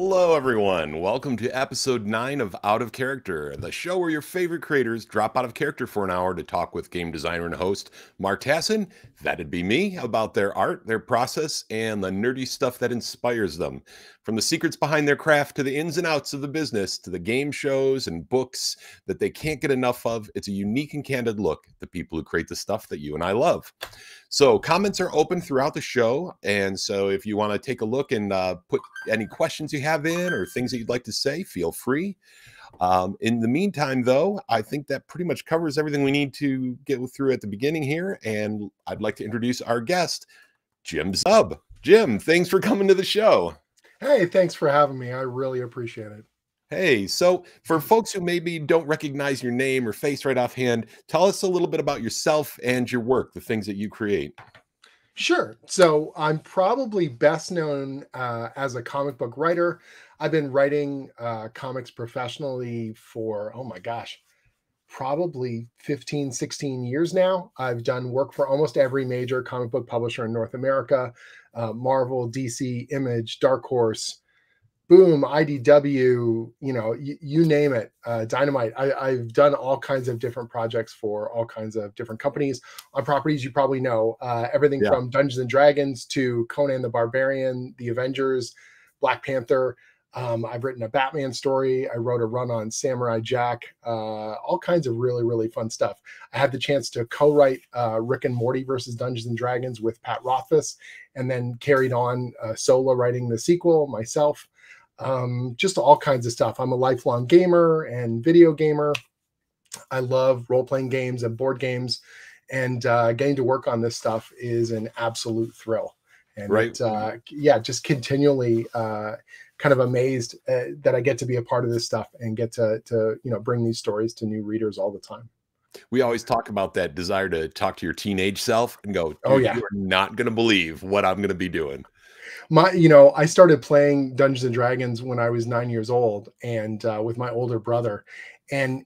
Hello, everyone. Welcome to episode 9 of Out of Character, the show where your favorite creators drop out of character for an hour to talk with game designer and host Marc Tassin, that'd be me, about their art, their process, and the nerdy stuff that inspires them. From the secrets behind their craft to the ins and outs of the business to the game shows and books that they can't get enough of, it's a unique and candid look at the people who create the stuff that you and I love. So comments are open throughout the show. And so if you want to take a look and put any questions you have in or things that you'd like to say, feel free. In the meantime, though, I think that pretty much covers everything we need to get through at the beginning here. And I'd like to introduce our guest, Jim Zub. Jim, thanks for coming to the show. Hey, thanks for having me. I really appreciate it. Hey, so for folks who maybe don't recognize your name or face right offhand, tell us a little bit about yourself and your work, the things that you create. Sure. So I'm probably best known as a comic book writer. I've been writing comics professionally for, oh my gosh, probably 15, 16 years now. I've done work for almost every major comic book publisher in North America, Marvel, DC, Image, Dark Horse, Boom, IDW, you name it, Dynamite. I've done all kinds of different projects for all kinds of different companies on properties you probably know. Everything from Dungeons and Dragons to Conan the Barbarian, The Avengers, Black Panther. I've written a Batman story. I wrote a run on Samurai Jack. All kinds of really, really fun stuff. I had the chance to co-write Rick and Morty versus Dungeons and Dragons with Pat Rothfuss, and then carried on solo writing the sequel myself. Just all kinds of stuff. I'm a lifelong gamer and video gamer. I love role-playing games and board games, and getting to work on this stuff is an absolute thrill. And right. Just continually kind of amazed that I get to be a part of this stuff and get to bring these stories to new readers all the time. We always talk about that desire to talk to your teenage self and go, oh yeah, you're not going to believe what I'm going to be doing. I started playing Dungeons and Dragons when I was 9 years old, and with my older brother, and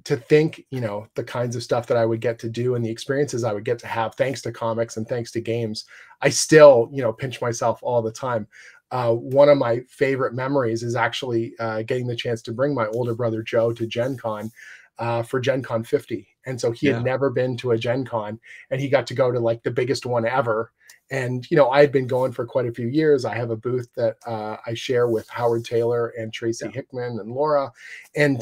to think, the kinds of stuff that I would get to do and the experiences I would get to have thanks to comics and thanks to games, I still, pinch myself all the time. One of my favorite memories is actually getting the chance to bring my older brother Joe to Gen Con for Gen Con 50. And so he had never been to a Gen Con, and he got to go to like the biggest one ever. And, I had been going for quite a few years. I have a booth that I share with Howard Taylor and Tracy Hickman and Laura. And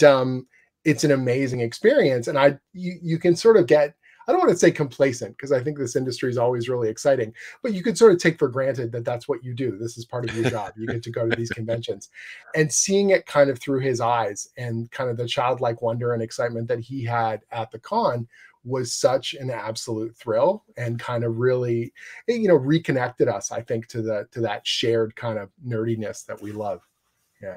it's an amazing experience. And you can sort of get, I don't want to say complacent, because I think this industry is always really exciting, but you could sort of take for granted that that's what you do. This is part of your job. You get to go to these conventions, and seeing it kind of through his eyes and kind of the childlike wonder and excitement that he had at the con was such an absolute thrill, and kind of really, reconnected us, I think, to that shared kind of nerdiness that we love.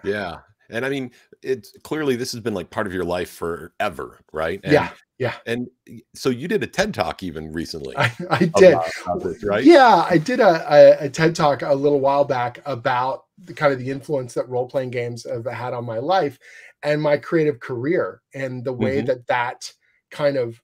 Yeah. And I mean, it's clearly this has been like part of your life forever, right? And, yeah. And so you did a TED Talk even recently. I did. About this, right? Yeah, I did a TED Talk a little while back about the kind of the influence that role-playing games have had on my life and my creative career, and the way that kind of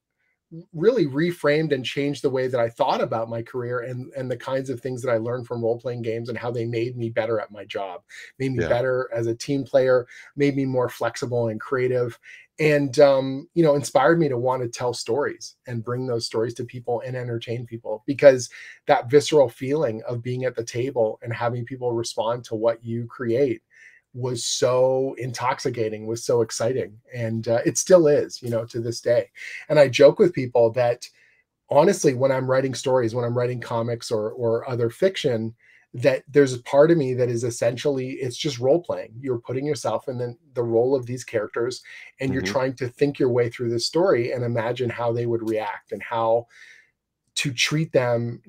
really reframed and changed the way that I thought about my career, and the kinds of things that I learned from role-playing games, and how they made me better at my job, made me better as a team player, made me more flexible and creative, and inspired me to want to tell stories and bring those stories to people and entertain people, because that visceral feeling of being at the table and having people respond to what you create was so intoxicating, was so exciting. And it still is, to this day. And I joke with people that honestly, when I'm writing stories, when I'm writing comics or other fiction, that there's a part of me that is essentially, it's just role playing. You're putting yourself in the role of these characters, and you're trying to think your way through this story and imagine how they would react and how to treat them,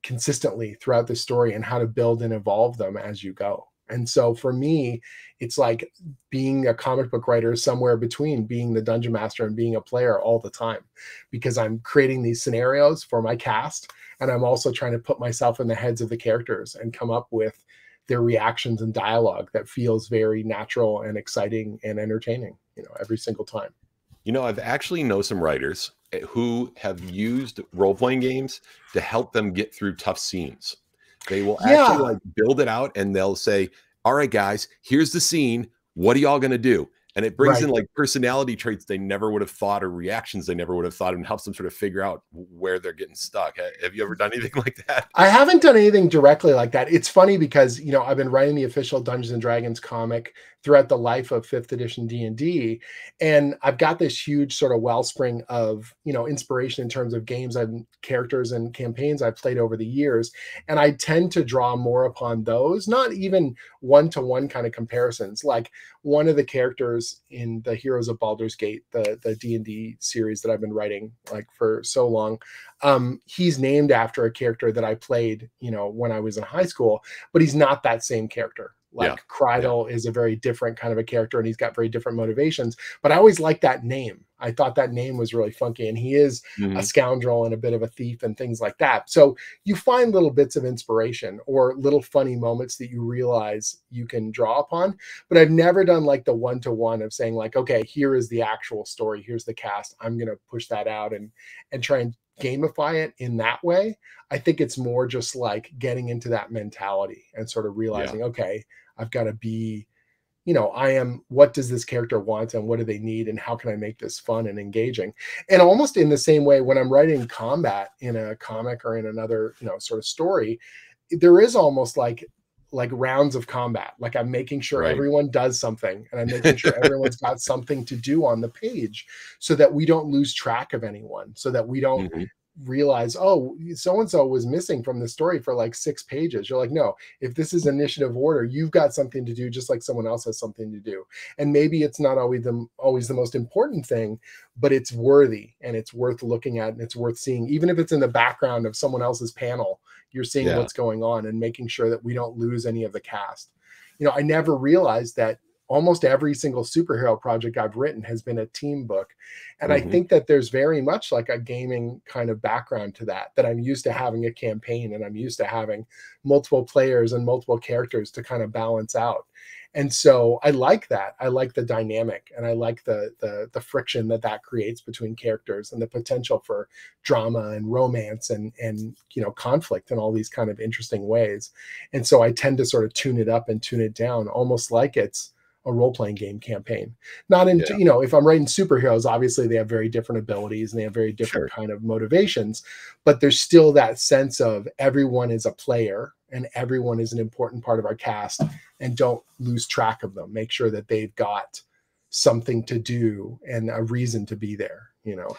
consistently throughout the story, and how to build and evolve them as you go. And so for me, it's like being a comic book writer somewhere between being the dungeon master and being a player all the time, because I'm creating these scenarios for my cast, and I'm also trying to put myself in the heads of the characters and come up with their reactions and dialogue that feels very natural and exciting and entertaining, every single time. I've actually know some writers who have used role-playing games to help them get through tough scenes. They will actually like build it out, and they'll say, all right, guys, here's the scene. What are y'all going to do? And it brings in Right. like personality traits they never would have thought or reactions they never would have thought and helps them sort of figure out where they're getting stuck. Have you ever done anything like that? I haven't done anything directly like that. It's funny because, I've been writing the official Dungeons and Dragons comic throughout the life of 5th edition D&D, and I've got this huge sort of wellspring of, inspiration in terms of games and characters and campaigns I've played over the years, and I tend to draw more upon those, not even one-to-one kind of comparisons. Like one of the characters in the Heroes of Baldur's Gate, the D&D series that I've been writing like for so long, he's named after a character that I played, when I was in high school, but he's not that same character. Yeah. Like Yeah. Krydel is a very different kind of a character, and he's got very different motivations. But I always liked that name. I thought that name was really funky, and he is a Mhm. scoundrel and a bit of a thief and things like that. So you find little bits of inspiration or little funny moments that you realize you can draw upon. But I've never done like the one-to-one of saying like, okay, here is the actual story, here's the cast. I'm going to push that out and try and gamify it in that way. I think it's more just like getting into that mentality and sort of Yeah. realizing, okay, I've got to be, I am, what does this character want and what do they need and how can I make this fun and engaging? And almost in the same way, when I'm writing combat in a comic or in another, sort of story, there is almost like rounds of combat. Like I'm making sure Right. everyone does something and I'm making sure everyone's got something to do on the page so that we don't lose track of anyone, so that we don't Mhm. realize, oh, so and so was missing from the story for like 6 pages. You're like, no, if this is initiative order, you've got something to do just like someone else has something to do. And maybe it's not always the most important thing, but it's worthy and it's worth looking at and it's worth seeing, even if it's in the background of someone else's panel. You're seeing Yeah. what's going on and making sure that we don't lose any of the cast. I never realized that almost every single superhero project I've written has been a team book. And I Mhm. think that there's very much like a gaming kind of background to that I'm used to having a campaign and I'm used to having multiple players and multiple characters to kind of balance out. And so I like that. I like the dynamic and I like the friction that creates between characters and the potential for drama and romance and conflict in all these kind of interesting ways. And so I tend to sort of tune it up and tune it down almost like it's a role-playing game campaign. Not into, Yeah. if I'm writing superheroes, obviously they have very different abilities and they have very different Sure. kind of motivations, but there's still that sense of everyone is a player and everyone is an important part of our cast, and don't lose track of them. Make sure that they've got something to do and a reason to be there,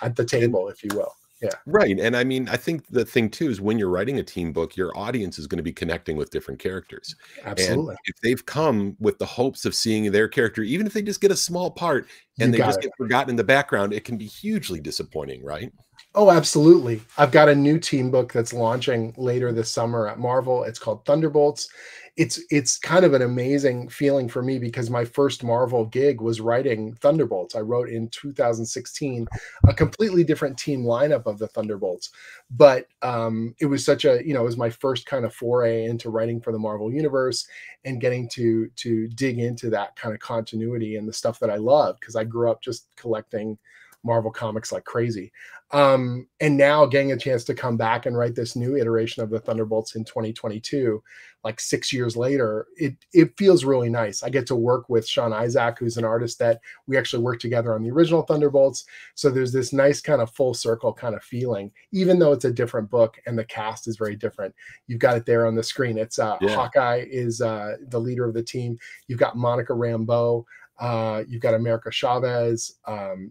at the And table, if you will. Yeah, right, and I mean, I think the thing too is when you're writing a team book, your audience is gonna be connecting with different characters, and absolutely. if they've come with the hopes of seeing their character, even if they just get a small part You and they got just it. get forgotten in the background, it can be hugely disappointing, right? Oh, absolutely. I've got a new team book that's launching later this summer at Marvel. It's called Thunderbolts. It's kind of an amazing feeling for me because my first Marvel gig was writing Thunderbolts. I wrote in 2016 a completely different team lineup of the Thunderbolts, but it was such a it was my first kind of foray into writing for the Marvel universe and getting to dig into that kind of continuity and the stuff that I love because I grew up just collecting Marvel comics like crazy. And now getting a chance to come back and write this new iteration of the Thunderbolts in 2022, like 6 years later, it feels really nice. I get to work with Sean Isaac, who's an artist that we actually worked together on the original Thunderbolts. So there's this nice kind of full circle kind of feeling, even though it's a different book and the cast is very different. You've got it there on the screen. It's Yeah. Hawkeye is the leader of the team. You've got Monica Rambeau. You've got America Chavez.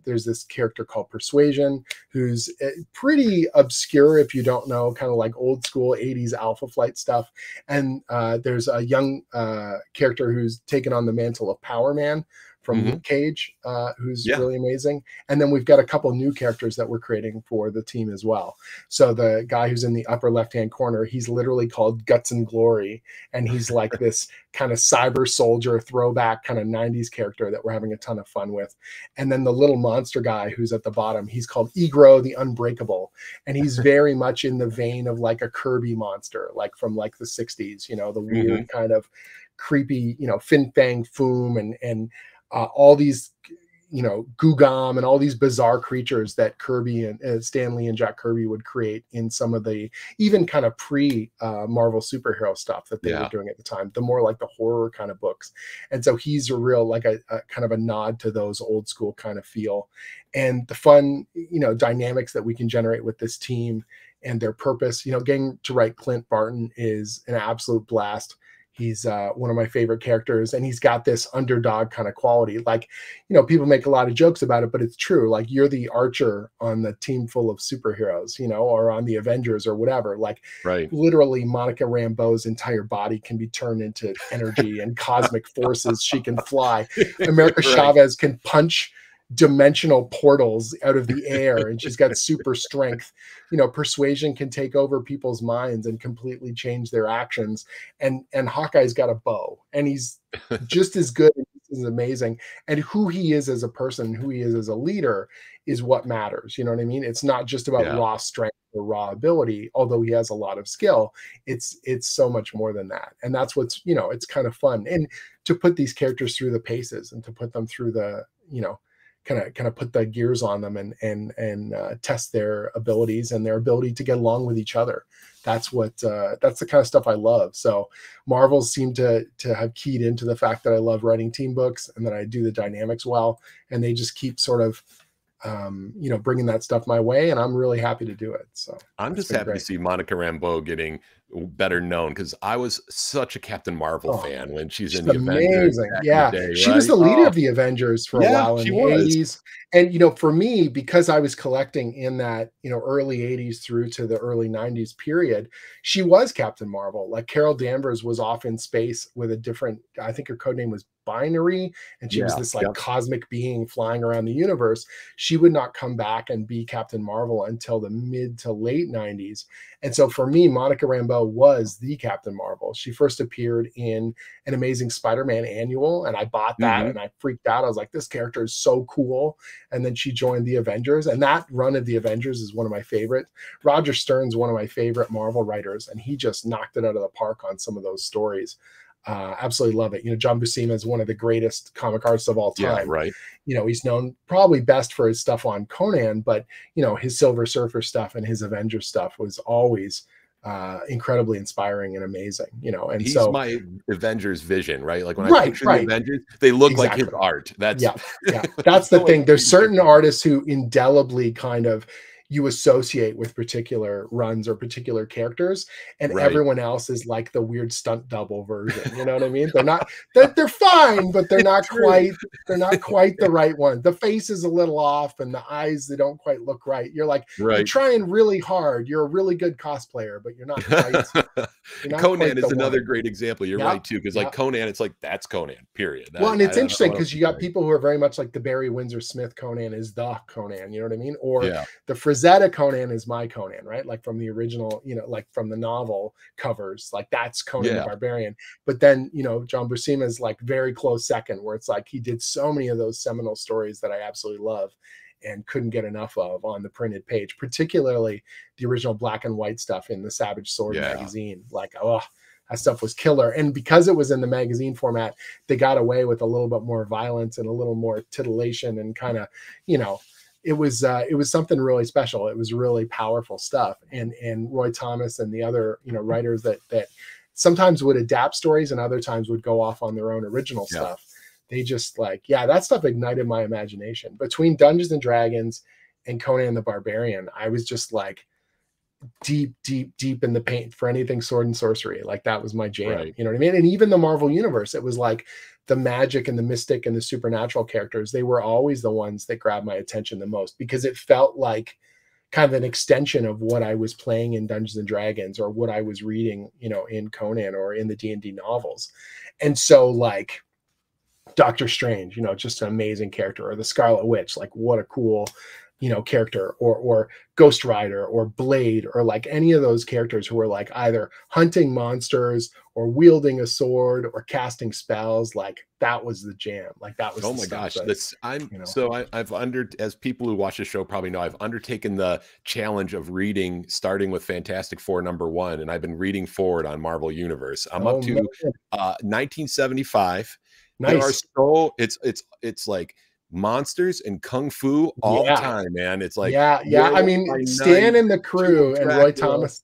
There's this character called Persuasion, who's pretty obscure if you don't know, kind of like old school 80s Alpha Flight stuff. And there's a young character who's taken on the mantle of Power Man from Mhm. Luke Cage, who's Yeah. really amazing. And then we've got a couple new characters that we're creating for the team as well. So the guy who's in the upper left-hand corner, he's literally called Guts and Glory. And he's like this kind of cyber soldier throwback kind of 90s character that we're having a ton of fun with. And then the little monster guy who's at the bottom, he's called Egro the Unbreakable. And he's very much in the vein of like a Kirby monster, like from like the 60s, the weird Mhm. kind of creepy, Fin Fang Foom and all these Gugam and all these bizarre creatures that Kirby and Stanley and Jack Kirby would create in some of the even kind of pre Marvel superhero stuff that they were doing at the time, the more like the horror kind of books. And so he's a real like a kind of a nod to those old school kind of feel, and the fun dynamics that we can generate with this team and their purpose. Getting to write Clint Barton is an absolute blast. He's one of my favorite characters, and he's got this underdog kind of quality. Like, people make a lot of jokes about it, but it's true. Like, you're the Archer on the team full of superheroes, or on the Avengers or whatever. Like, literally, Monica Rambeau's entire body can be turned into energy and cosmic forces. She can fly. America Chavez can punch dimensional portals out of the air, and she's got super strength. Persuasion can take over people's minds and completely change their actions, and Hawkeye's got a bow, and he's just as good. Is amazing, and who he is as a person, who he is as a leader, is what matters. You know what I mean? It's not just about raw strength or raw ability, although he has a lot of skill. It's so much more than that, and that's what's it's kind of fun, and to put these characters through the paces and to put them through the kind of put the gears on them and test their abilities and their ability to get along with each other. That's the kind of stuff I love. So Marvel's seem to have keyed into the fact that I love writing team books and that I do the dynamics well, and they just keep sort of bringing that stuff my way, and I'm really happy to do it. So I'm just happy to see Monica Rambeau getting better known, because I was such a Captain Marvel fan when she's in the Avengers. Yeah, day, she was the leader of the Avengers for a while in the 80s. And for me, because I was collecting in that early 80s through to the early 90s period, she was Captain Marvel. Like, Carol Danvers was off in space with a different, I think her code name was Binary, and she was this like cosmic being flying around the universe. She would not come back and be Captain Marvel until the mid to late 90s. And so for me, Monica Rambeau was the Captain Marvel. She first appeared in an Amazing Spider-Man annual, and I bought that and I freaked out. I was like, this character is so cool. And then she joined the Avengers, and that run of the Avengers is one of my favorite. Roger Stern's one of my favorite Marvel writers, and he just knocked it out of the park on some of those stories. Absolutely love it. John Buscema is one of the greatest comic artists of all time. He's known probably best for his stuff on Conan, but his Silver Surfer stuff and his Avengers stuff was always incredibly inspiring and amazing. And he's so my Avengers vision, right? Like when I picture the Avengers, they look like his art. That's that's the thing. There's certain artists who indelibly kind of you associate with particular runs or particular characters, and everyone else is like the weird stunt double version. You know what I mean? They're fine, but they're not quite the right one. The face is a little off, and the eyes, they don't quite look right. You're like, you're trying really hard. You're a really good cosplayer, but you're not quite. Conan is another great example. You're right too, because like Conan, it's like that's Conan, period. Well, and it's interesting because you got people who are very much like the Barry Windsor Smith Conan is the Conan. You know what I mean? Or the Frazetta Conan is my Conan, right? Like from the original, like from the novel covers, like that's Conan the Barbarian. But then, John Buscema is like very close second, where it's like he did so many of those seminal stories that I absolutely love and couldn't get enough of on the printed page, particularly the original black and white stuff in the Savage Sword magazine. Like, that stuff was killer. And because it was in the magazine format, they got away with a little bit more violence and a little more titillation and kind of, it was something really special. It was really powerful stuff. And Roy Thomas and the other, writers that sometimes would adapt stories and other times would go off on their own original stuff. They just that stuff ignited my imagination. Between Dungeons and Dragons and Conan the Barbarian, I was just like deep in the paint for anything sword and sorcery. Like that was my jam. You know what I mean? And even the Marvel universe, it was like the magic and the mystic and the supernatural characters. They were always the ones that grabbed my attention the most, because it felt like kind of an extension of what I was playing in Dungeons and Dragons or what I was reading, in Conan or in the D&D novels. And so like Doctor Strange, just an amazing character, or the Scarlet Witch, like what a cool, character, or Ghost Rider or Blade, or like any of those characters who were like either hunting monsters or wielding a sword or casting spells. Like that was the jam. Like that was, oh my gosh, I've as people who watch the show probably know, I've undertaken the challenge of reading, starting with Fantastic Four #1, and I've been reading forward on Marvel Universe. I'm up to 1975. Nice. There are it's like monsters and kung fu all the Yeah. time, man. It's like Yeah, yeah. I werewolf mean, by Stan night, and the Tomb crew of and Roy Dracula. Thomas,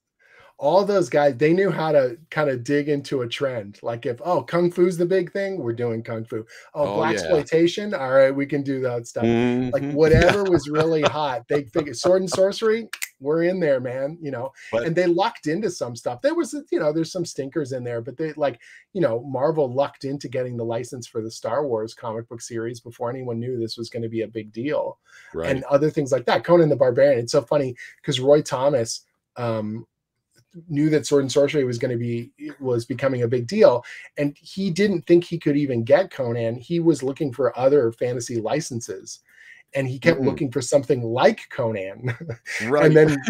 all those guys, they knew how to kind of dig into a trend. Like if, oh, kung fu's the big thing, we're doing kung fu. Oh, Oh black yeah. exploitation, all right, we can do that stuff. Like Yeah. whatever was really hot, they figured sword and sorcery, we're in there, man. But And they lucked into some stuff. There was, there's some stinkers in there, but they like, Marvel lucked into getting the license for the Star Wars comic book series before anyone knew this was going to be a big deal, and right. other things like that. Conan the Barbarian. It's so funny because Roy Thomas. Knew that sword and sorcery was becoming a big deal, and he didn't think he could even get Conan. He was looking for other fantasy licenses, and he kept Mm, looking for something like Conan. And right. then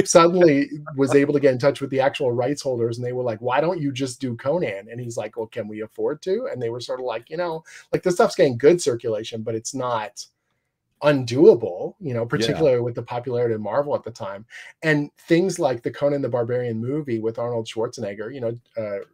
suddenly was able to get in touch with the actual rights holders, and they were like, why don't you just do Conan? And he's like, well, can we afford to? And they were sort of like, like this stuff's getting good circulation, but it's not undoable, Yeah. particularly with the popularity of Marvel at the time. And things like the Conan the Barbarian movie with Arnold Schwarzenegger,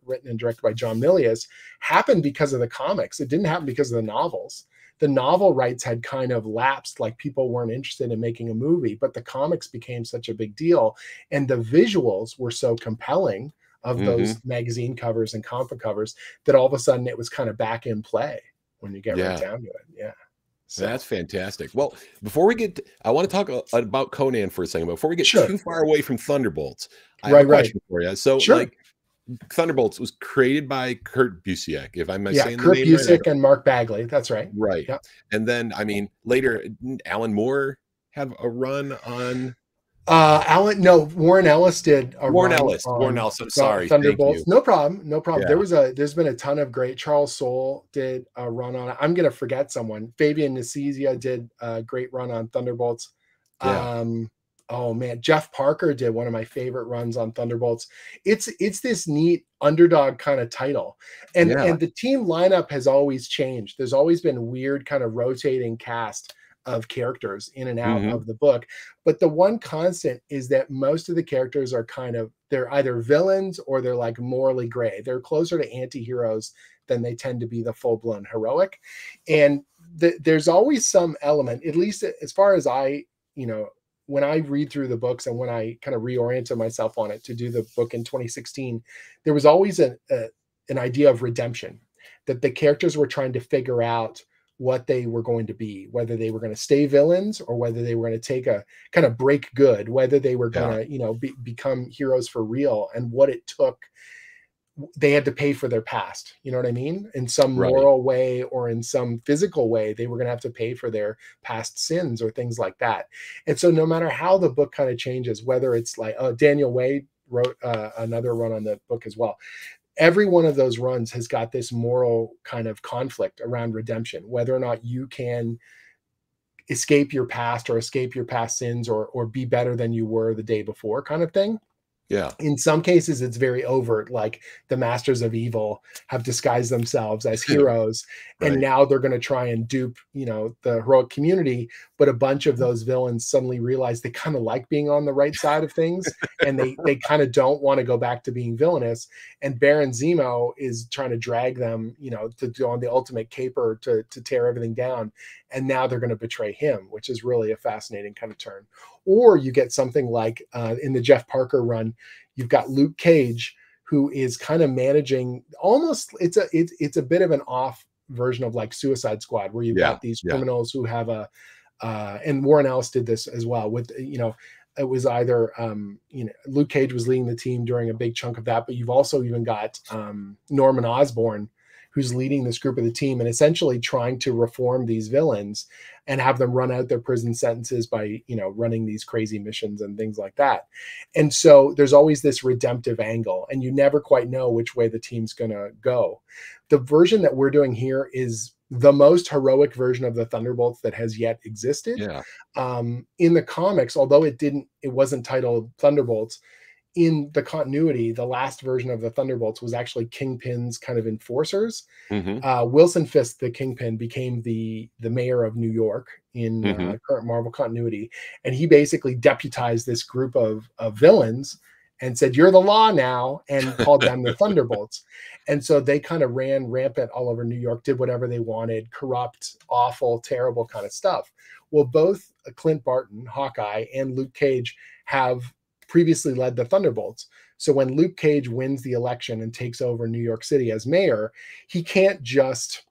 written and directed by John Milius, happened because of the comics. It didn't happen because of the novels. The novel rights had kind of lapsed, like people weren't interested in making a movie, but the comics became such a big deal. And the visuals were so compelling of Hmm. those magazine covers and comic covers that all of a sudden it was kind of back in play when you get right Yeah. down to it. Yeah. That's So, fantastic. Well, before we get, I want to talk about Conan for a second. Before we get sure. too far away from Thunderbolts, I have a Right, right. question for you. So, Sure. like, Thunderbolts was created by Kurt Busiek. If I'm Yeah, saying the Kurt name right, I Busiek don't. and Mark Bagley. That's right. Right. Yeah. And then, I mean, later, didn't Alan Moore have a run on Alan, no, Warren Ellis did a Warren run Ellis? Warren on Ellis. I'm sorry. Thank Thunderbolts. you. No problem. No problem. Yeah. There's been a ton of great. Charles Soule did a run on it. I'm gonna forget someone. Fabian Nicieza did a great run on Thunderbolts. Yeah. Um, oh man, Jeff Parker did one of my favorite runs on Thunderbolts. It's this neat underdog kind of title. Yeah. And the team lineup has always changed. There's always been weird kind of rotating cast of characters in and out Hmm. of the book. But the one constant is that most of the characters are they're either villains or they're like morally gray. They're closer to anti-heroes than they tend to be the full-blown heroic. And there's always some element, at least as far as when I read through the books and when I kind of reoriented myself on it to do the book in 2016, there was always an idea of redemption, that the characters were trying to figure out what they were going to be, whether they were going to stay villains or whether they were going to take a kind of break good, whether they were going Yeah. to, become heroes for real, and what it took. They had to pay for their past. You know what I mean? In some Right. moral way or in some physical way, they were going to have to pay for their past sins or things like that. And so no matter how the book kind of changes, whether it's like, Daniel Way wrote another run on the book as well. Every one of those runs has got this moral kind of conflict around redemption, whether or not you can escape your past or escape your past sins or be better than you were the day before, kind of thing. Yeah. In some cases it's very overt, like the masters of evil have disguised themselves as heroes, and Right. now they're going to try and dupe the heroic community, but a bunch of those villains suddenly realize they kind of like being on the right side of things, and they kind of don't want to go back to being villainous, and Baron Zemo is trying to drag them to go on the ultimate caper to tear everything down, and now they're going to betray him, which is really a fascinating kind of turn. Or you get something like in the Jeff Parker run, you've got Luke Cage, who is kind of managing almost, it's a bit of an off version of like Suicide Squad, where you've Yeah. got these Yeah. criminals who have and Warren Ellis did this as well with, it was either, Luke Cage was leading the team during a big chunk of that, but you've also even got Norman Osborn, who's leading this group of the team and essentially trying to reform these villains and have them run out their prison sentences by, running these crazy missions and things like that. And so there's always this redemptive angle, and you never quite know which way the team's going to go. The version that we're doing here is the most heroic version of the Thunderbolts that has yet existed. Yeah. In the comics, although it wasn't titled Thunderbolts, in the continuity, the last version of the Thunderbolts was actually Kingpin's kind of enforcers. Hmm. Wilson Fisk, the Kingpin, became the mayor of New York in Hmm. current Marvel continuity, and he basically deputized this group of villains and said, "You're the law now," and called them the Thunderbolts. And so they kind of ran rampant all over New York, did whatever they wanted, corrupt, awful, terrible kind of stuff. Well, both Clint Barton, Hawkeye, and Luke Cage have previously led the Thunderbolts. So when Luke Cage wins the election and takes over New York City as mayor, he can't just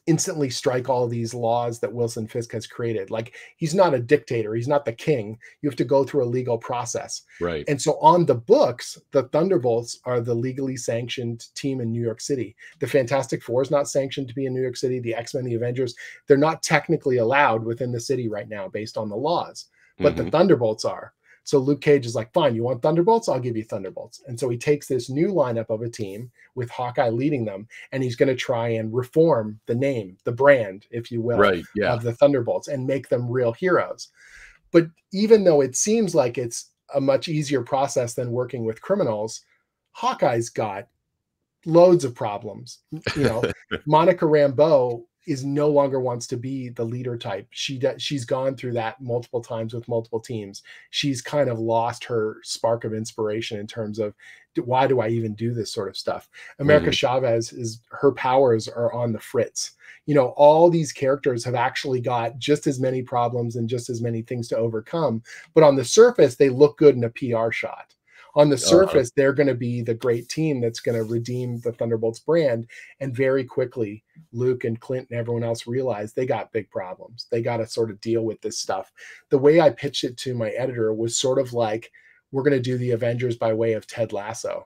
instantly strike all of these laws that Wilson Fisk has created. Like, he's not a dictator. He's not the king. You have to go through a legal process. Right. And so on the books, the Thunderbolts are the legally sanctioned team in New York City. The Fantastic Four is not sanctioned to be in New York City. The X-Men, the Avengers, they're not technically allowed within the city right now based on the laws, but the Thunderbolts are. So Luke Cage is like, fine, you want Thunderbolts? I'll give you Thunderbolts. And so he takes this new lineup of a team with Hawkeye leading them, and he's going to try and reform the name, the brand, if you will, right, yeah, of the Thunderbolts and make them real heroes. But even though it seems like it's a much easier process than working with criminals, Hawkeye's got loads of problems. You know, Monica Rambeau is no longer wants to be the leader type. She's gone through that multiple times with multiple teams. She's kind of lost her spark of inspiration in terms of, why do I even do this sort of stuff? America Chavez, her powers are on the fritz. You know, all these characters have actually got just as many problems and just as many things to overcome, but on the surface, they look good in a PR shot. On the surface, they're going to be the great team that's going to redeem the Thunderbolts brand. And very quickly, Luke and Clint and everyone else realized they got big problems. They got to sort of deal with this stuff. The way I pitched it to my editor was sort of like, we're going to do the Avengers by way of Ted Lasso.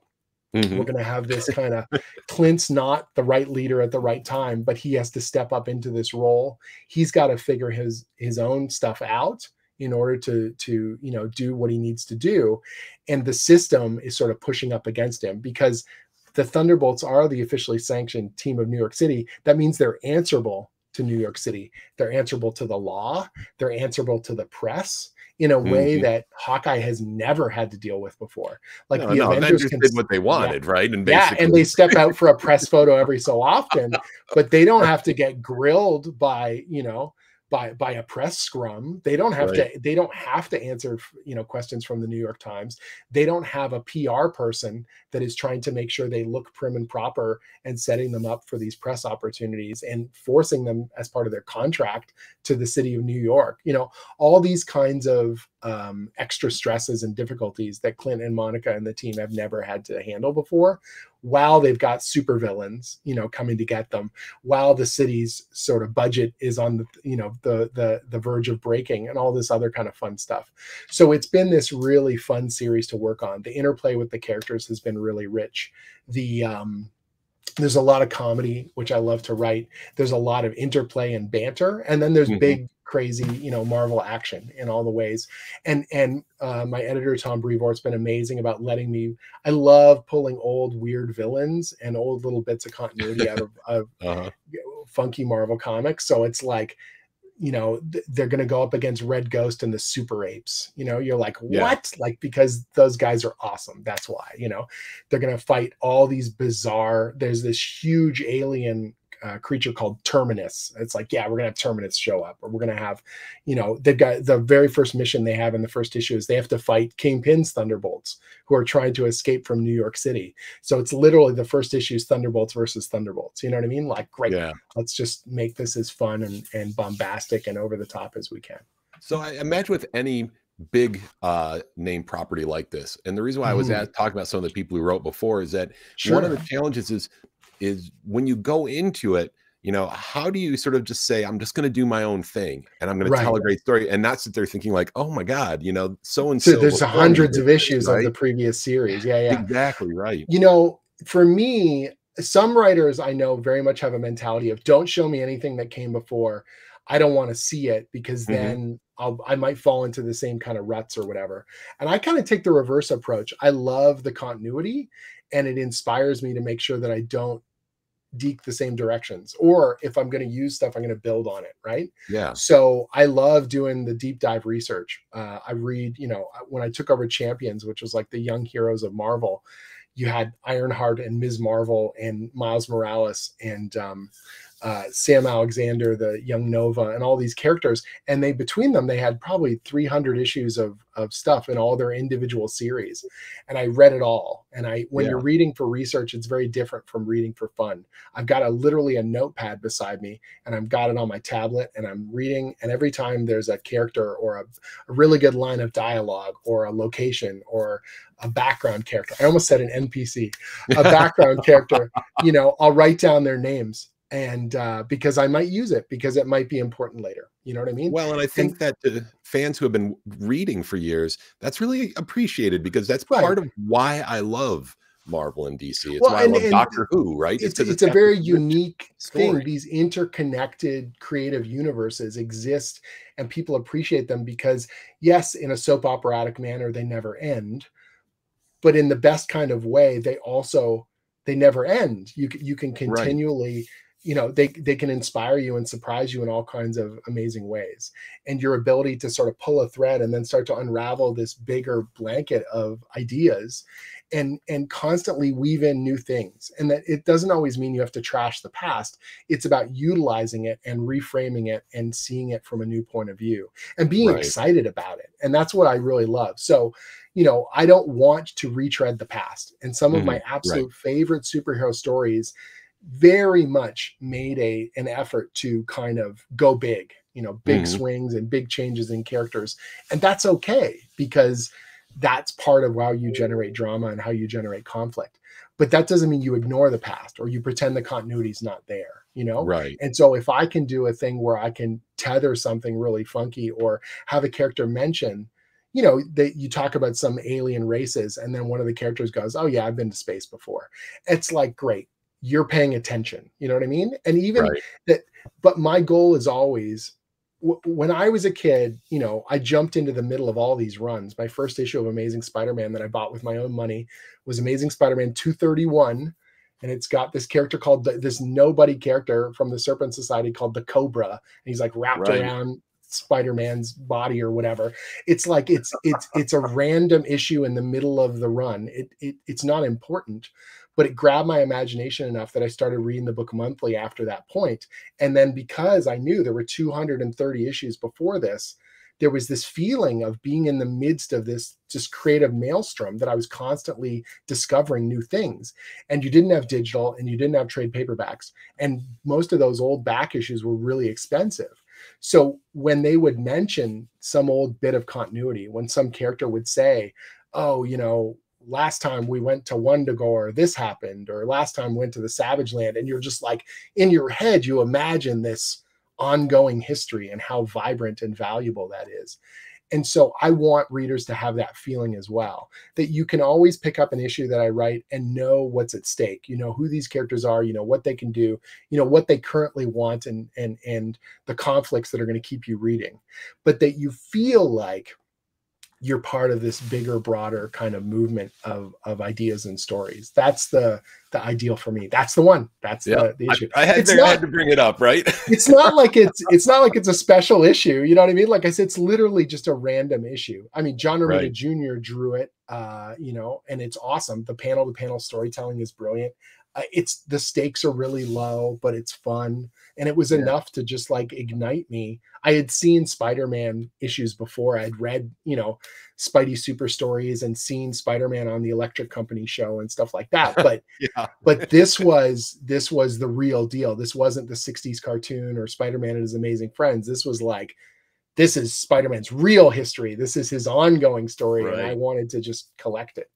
We're going to have this kind of, Clint's not the right leader at the right time, but he has to step up into this role. He's got to figure his own stuff out in order to you know, do what he needs to do. And the system is sort of pushing up against him, because the Thunderbolts are the officially sanctioned team of New York City. That means they're answerable to New York City. They're answerable to the law. They're answerable to the press in a way that Hawkeye has never had to deal with before. Like, the Avengers did what they wanted, right? And basically, and they step out for a press photo every so often, but they don't have to get grilled by, you know, by a press scrum. They don't have to answer, you know, questions from the New York Times. They don't have a PR person that is trying to make sure they look prim and proper and setting them up for these press opportunities and forcing them as part of their contract to the city of New York. You know, all these kinds of extra stresses and difficulties that Clint and Monica and the team have never had to handle before, while they've got supervillains, you know, coming to get them, while the city's sort of budget is on the, you know, the verge of breaking, and all this other kind of fun stuff. So it's been this really fun series to work on. The interplay with the characters has been really rich. There's a lot of comedy, which I love to write. There's a lot of interplay and banter, and then there's big, crazy, you know, Marvel action in all the ways. And my editor, Tom Brevoort's been amazing about letting me, I love pulling old weird villains and old little bits of continuity out of funky Marvel comics. So it's like, you know, they're going to go up against Red Ghost and the Super Apes. You know, you're like, what? Like, because those guys are awesome. That's why, you know, they're going to fight all these bizarre, there's this huge alien creature called Terminus. It's like, yeah, we're gonna have Terminus show up, or we're gonna have, you know, they've got the very first mission they have in the first issue is they have to fight Kingpin's Thunderbolts, who are trying to escape from New York City. So it's literally the first issue is Thunderbolts versus Thunderbolts. You know what I mean? Like, great, let's just make this as fun and bombastic and over the top as we can. So I imagine with any big name property like this, and the reason why I was talking about some of the people who wrote before is that one of the challenges is when you go into it, you know, how do you sort of just say, I'm just going to do my own thing and I'm going to tell a great story, and not sit there thinking like, oh my God, you know, so-and-so. There's hundreds of issues of the previous series. Yeah. Exactly right. You know, for me, some writers I know very much have a mentality of, don't show me anything that came before. I don't want to see it, because then I might fall into the same kind of ruts or whatever. And I kind of take the reverse approach. I love the continuity, and it inspires me to make sure that I don't deke the same directions, or if I'm going to use stuff, I'm going to build on it. Right. Yeah. So I love doing the deep dive research. I read, you know, when I took over Champions, which was like the young heroes of Marvel, you had Ironheart and Ms. Marvel and Miles Morales and Sam Alexander, the young Nova, and all these characters. And they, between them, they had probably 300 issues of stuff in all their individual series. And I read it all. And when you're Yeah. reading for research, it's very different from reading for fun. I've got literally a notepad beside me, and I've got it on my tablet, and I'm reading. And every time there's a character or a really good line of dialogue or a location or a background character, I almost said an NPC, a background character, I'll write down their names. And because I might use it, because it might be important later. You know what I mean? Well, and I think that fans who have been reading for years, that's really appreciated, because that's Right. part of why I love Marvel and DC. It's Well, why I love Doctor Who, right? It's because it's it's a got this very rich unique thing. story. These interconnected creative universes exist, and people appreciate them because, yes, in a soap operatic manner, they never end, but in the best kind of way, they never end. You can Right. continually, they can inspire you and surprise you in all kinds of amazing ways. And your ability to sort of pull a thread and then start to unravel this bigger blanket of ideas, and constantly weave in new things. And that it doesn't always mean you have to trash the past. It's about utilizing it and reframing it and seeing it from a new point of view and being Right. excited about it. And that's what I really love. So, I don't want to retread the past. And some of my Right. absolute favorite superhero stories very much made an effort to kind of go big, big Mhm. swings and big changes in characters. And that's okay, because that's part of how you generate drama and how you generate conflict. But that doesn't mean you ignore the past or you pretend the continuity is not there. Right. And so if I can do a thing where I can tether something really funky or have a character mention, that you talk about some alien races, and then one of the characters goes, "Oh yeah, I've been to space before." It's like, great, you're paying attention. You know what I mean? And even Right. that, but my goal is always, when I was a kid, I jumped into the middle of all these runs. My first issue of Amazing Spider-Man that I bought with my own money was Amazing Spider-Man 231. And it's got this character called this nobody character from the Serpent Society called the Cobra. And he's like wrapped Right. around Spider-Man's body or whatever. It's like it's a random issue in the middle of the run. It's not important, but it grabbed my imagination enough that I started reading the book monthly after that point. And then, because I knew there were 230 issues before this, there was this feeling of being in the midst of this just creative maelstrom that I was constantly discovering new things. And you didn't have digital and you didn't have trade paperbacks. And most of those old back issues were really expensive. So when they would mention some old bit of continuity, when some character would say, "Oh, last time we went to Wundagore, this happened," or "last time we went to the Savage Land," and you're just like, in your head, you imagine this ongoing history and how vibrant and valuable that is. And so I want readers to have that feeling as well, that you can always pick up an issue that I write and know what's at stake, who these characters are, what they can do, what they currently want, and the conflicts that are going to keep you reading, but that you feel like you're part of this bigger, broader kind of movement of ideas and stories. That's the ideal for me. That's the one. That's Yeah. the issue. I had to bring it up, right? It's not like it's a special issue. You know what I mean? Like I said, it's literally just a random issue. I mean, John Romita Right. Jr. drew it, and it's awesome. The panel to panel storytelling is brilliant. It's, the stakes are really low, but it's fun. And it was Yeah. enough to just like ignite me. I had seen Spider-Man issues before. I'd read, Spidey super stories and seen Spider-Man on the Electric Company show and stuff like that. But Yeah. but this was the real deal. This wasn't the 60s cartoon or Spider-Man and his amazing friends. This was like, this is Spider-Man's real history. This is his ongoing story. And I Right. wanted to just collect it.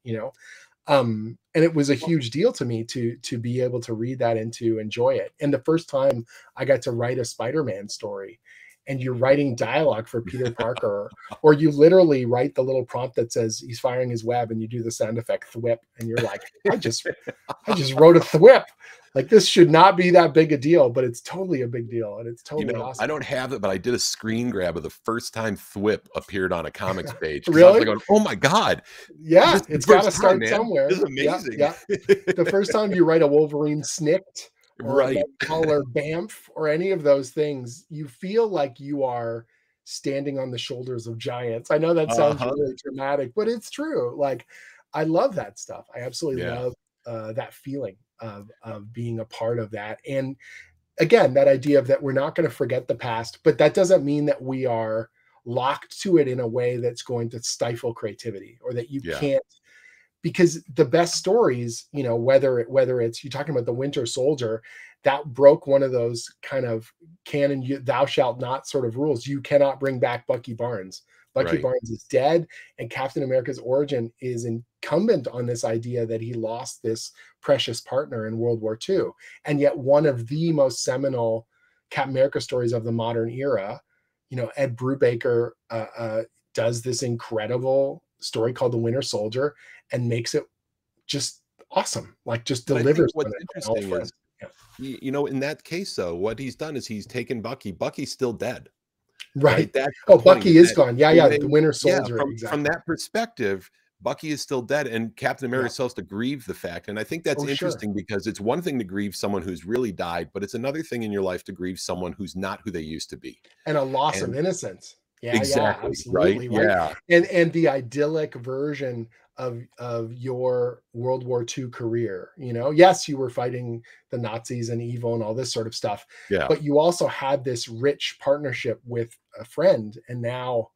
And it was a huge deal to me to be able to read that and to enjoy it. And the first time I got to write a Spider-Man story, and you're writing dialogue for Peter Parker, or you literally write the little prompt that says he's firing his web, and you do the sound effect thwip, and you're like, I just wrote a thwip. Like, this should not be that big a deal, but it's totally a big deal, and it's totally awesome. I don't have it, but I did a screen grab of the first time Thwip appeared on a comics page. Really? I was like, going, oh my God. Yeah, it's got to start somewhere. This is amazing. Yeah. The first time you write a Wolverine snicked, or Right. or Bamf, or any of those things, you feel like you are standing on the shoulders of giants. I know that sounds really dramatic, but it's true. Like, I love that stuff. I absolutely love that feeling of being a part of that. And again, that idea of that we're not going to forget the past, but that doesn't mean that we are locked to it in a way that's going to stifle creativity, or that you Yeah. can't, because the best stories, you know, whether it's, you're talking about the Winter Soldier, that broke one of those kind of canon, thou shalt not sort of rules. You cannot bring back Bucky Barnes. Bucky Right. Barnes is dead, and Captain America's origin is incumbent on this idea that he lost this precious partner in World War II. And yet one of the most seminal Captain America stories of the modern era, you know, Ed Brubaker does this incredible story called The Winter Soldier and makes it just awesome, like just But I think delivers on what's it on all interesting is, fronts. Yeah. you know, in that case, though, what he's done is he's taken Bucky. Bucky's still dead, right? Right. That's the Oh, point, is Bucky is that gone. Yeah, they yeah, may, the Winter yeah, Soldier, from exactly. that perspective, Bucky is still dead, and Captain Yeah. America still has to grieve the fact, and I think that's Oh, sure. interesting because it's one thing to grieve someone who's really died, but it's another thing in your life to grieve someone who's not who they used to be. And a loss of And innocence. Yeah, yeah, exactly, right? absolutely, right? Yeah, And the idyllic version of your World War II career, you know? Yes, you were fighting the Nazis and evil and all this sort of stuff, yeah, but you also had this rich partnership with a friend, and now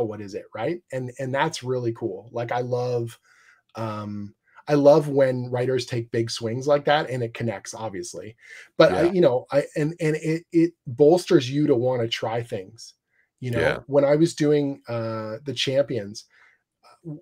what is it, right? And that's really cool. Like um I love when writers take big swings like that and it connects, obviously. But I, yeah, you know, I and it bolsters you to want to try things. You yeah, know, when I was doing the Champions,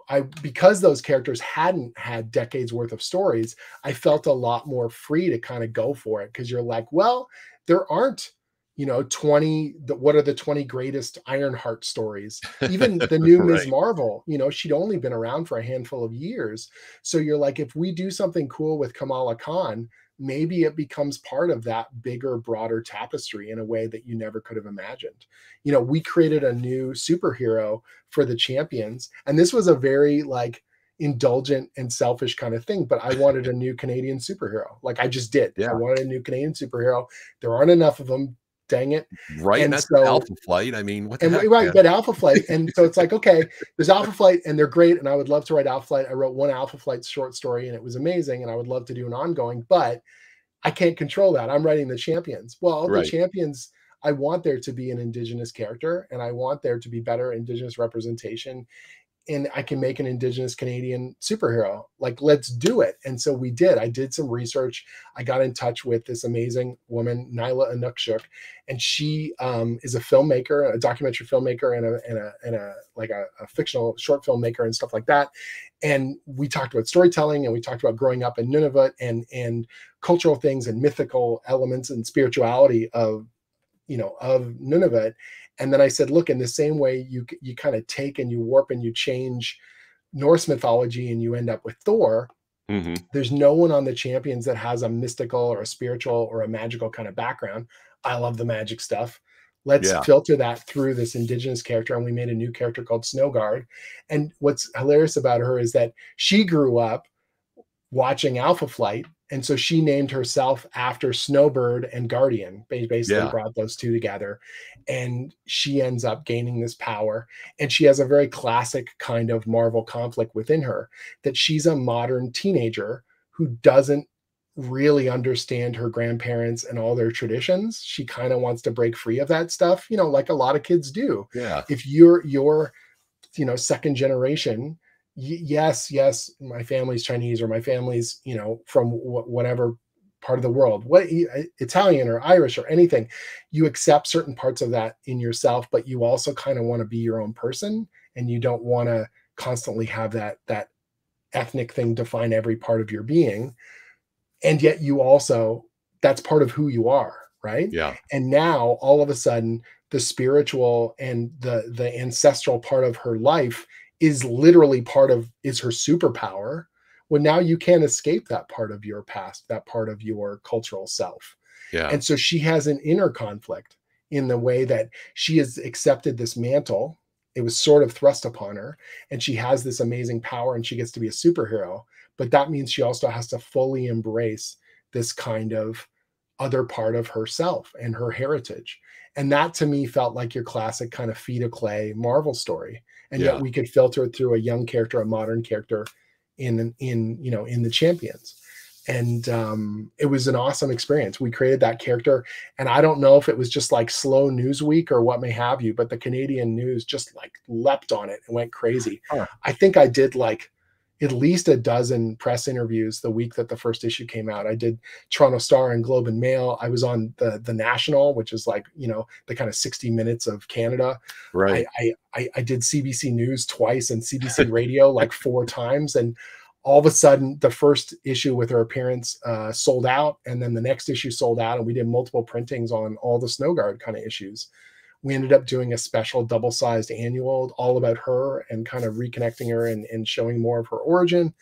I, because those characters hadn't had decades worth of stories, I felt a lot more free to kind of go for it, because you're like, well, there aren't, you know, 20, what are the 20 greatest Ironheart stories? Even the new Ms. right, Marvel, you know, she'd only been around for a handful of years. So you're like, if we do something cool with Kamala Khan, maybe it becomes part of that bigger, broader tapestry in a way that you never could have imagined. You know, we created a new superhero for the Champions, and this was a very like indulgent and selfish kind of thing, but I wanted a new Canadian superhero. Like, I just did. I yeah, wanted a new Canadian superhero. There aren't enough of them, dang it. right, and And that's so, Alpha Flight. I mean, what the and heck, right, man? but Alpha Flight, and so it's like, okay, there's Alpha Flight and they're great, and I would love to write Alpha Flight. I wrote one Alpha Flight short story and it was amazing, and I would love to do an ongoing, but I can't control that. I'm writing the Champions. Well, the Right, Champions, I want there to be an Indigenous character, and I want there to be better Indigenous representation, and I can make an Indigenous Canadian superhero. Like, let's do it. And so we did. I did some research. I got in touch with this amazing woman, Nyla Anukshuk, and she is a filmmaker, a documentary filmmaker, and a like a fictional short filmmaker and stuff like that. And we talked about storytelling, and we talked about growing up in Nunavut, and cultural things and mythical elements and spirituality of, you know, of Nunavut. And then I said, look, in the same way you kind of take and you warp and you change Norse mythology and you end up with Thor, mhm, there's no one on the Champions that has a mystical or a spiritual or a magical kind of background. I love the magic stuff. Let's yeah, filter that through this Indigenous character. And we made a new character called Snowguard. And what's hilarious about her is that she grew up watching Alpha Flight. And so she named herself after Snowbird and Guardian, basically yeah, brought those two together. And she ends up gaining this power. And she has a very classic kind of Marvel conflict within her, that she's a modern teenager who doesn't really understand her grandparents and all their traditions. She kind of wants to break free of that stuff, you know, like a lot of kids do. yeah, If you're you know, second generation, yes, my family's Chinese, or my family's, you know, from whatever part of the world, what Italian or Irish or anything, you accept certain parts of that in yourself, but you also kind of want to be your own person, and you don't want to constantly have that ethnic thing define every part of your being. And yet you also, that's part of who you are, right? yeah, And now all of a sudden the spiritual and the ancestral part of her life is literally is her superpower. Well, now you can't escape that part of your past, that part of your cultural self. yeah, And so she has an inner conflict in the way that she has accepted this mantle. It was sort of thrust upon her, and she has this amazing power, and she gets to be a superhero. But that means she also has to fully embrace this kind of other part of herself and her heritage. And that to me felt like your classic kind of feet of clay Marvel story. And yet yeah. we could filter it through a young character, a modern character in you know, in the Champions. And it was an awesome experience. We created that character, and I don't know if it was just like slow news week or what may have you, but the Canadian news just like leapt on it and went crazy. Huh. I think I did like at least a dozen press interviews the week that the first issue came out. I did Toronto Star and Globe and Mail. I was on the National, which is like, you know, the kind of 60 minutes of Canada. Right. I did CBC News twice and CBC Radio like 4 times, and all of a sudden the first issue with her appearance sold out, and then the next issue sold out, and we did multiple printings on all the Snow Guard kind of issues. We ended up doing a special double-sized annual all about her and kind of reconnecting her and showing more of her origin.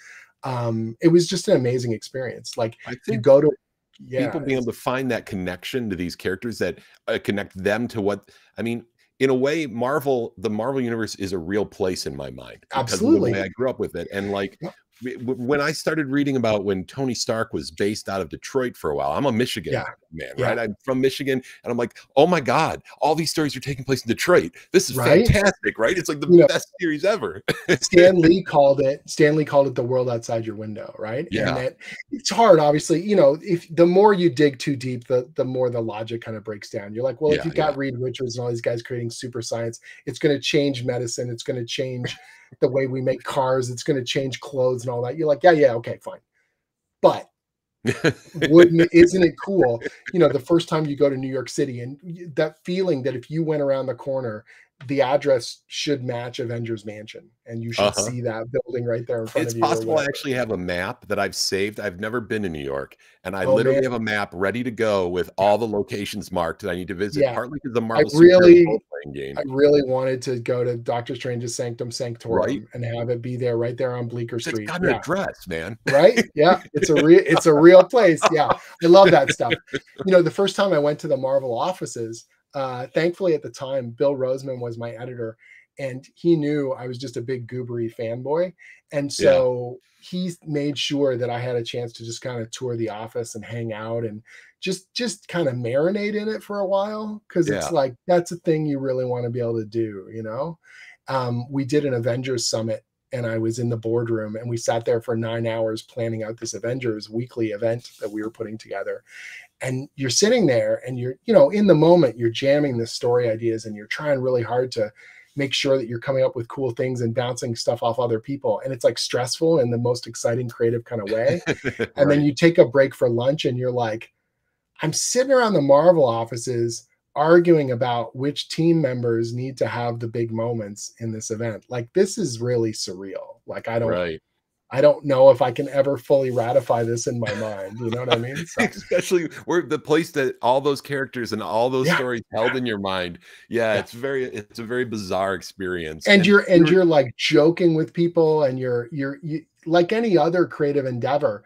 It was just an amazing experience. Like, I you think go to, people yeah, being able to find that connection to these characters that connect them to what, I mean, in a way, the Marvel universe is a real place in my mind because of the way absolutely. I grew up with it. And like, Yep. when I started reading about when Tony Stark was based out of Detroit for a while, I'm a Michigan Yeah, man, yeah, right? I'm from Michigan, and I'm like, oh my God, all these stories are taking place in Detroit. This is right. fantastic, right? It's like the You know, best series ever. Stan Lee called it the world outside your window, right? And Yeah, that it's hard, obviously, you know, if the more you dig too deep, the more the logic kind of breaks down. You're like, well, if yeah, you've yeah. got Reed Richards and all these guys creating super science, it's going to change medicine, it's going to change the way we make cars, it's going to change clothes and all that. You're like, yeah, yeah, okay, fine. But wouldn't isn't it cool, you know, the first time you go to New York City and that feeling that if you went around the corner, the address should match Avengers Mansion and you should Uh-huh. see that building right there in front It's of you or possible I whatever. actually have a map that I've saved. I've never been to New York, and I Oh man, literally have a map ready to go with yeah, all the locations marked that I need to visit, yeah. partly because the I Marvel Superhero really role-playing game, I really wanted to go to Doctor Strange's Sanctum right? Sanctorum and have it be there right there on Bleecker It's Street. got an Yeah. address, man. Right? Yeah, it's a real place. Yeah, I love that stuff. You know, the first time I went to the Marvel offices, thankfully at the time, Bill Roseman was my editor, and he knew I was just a big goobery fanboy, and Yeah, so he made sure that I had a chance to just kind of tour the office and hang out and just kind of marinate in it for a while because it's yeah. like that's a thing you really want to be able to do, you know. We did an Avengers summit and I was in the boardroom and we sat there for 9 hours planning out this Avengers weekly event that we were putting together. And you're sitting there and you're, you know, in the moment, you're jamming the story ideas and you're trying really hard to make sure that you're coming up with cool things and bouncing stuff off other people. And it's like stressful in the most exciting, creative kind of way. And then Right. you take a break for lunch and you're like, I'm sitting around the Marvel offices arguing about which team members need to have the big moments in this event. Like this is really surreal. Like Right. I don't know if I can ever fully ratify this in my mind. You know what I mean? So Especially where the place that all those characters and all those yeah, stories held in your mind. Yeah, yeah. it's a very bizarre experience, And and you're you're like joking with people and you like any other creative endeavor,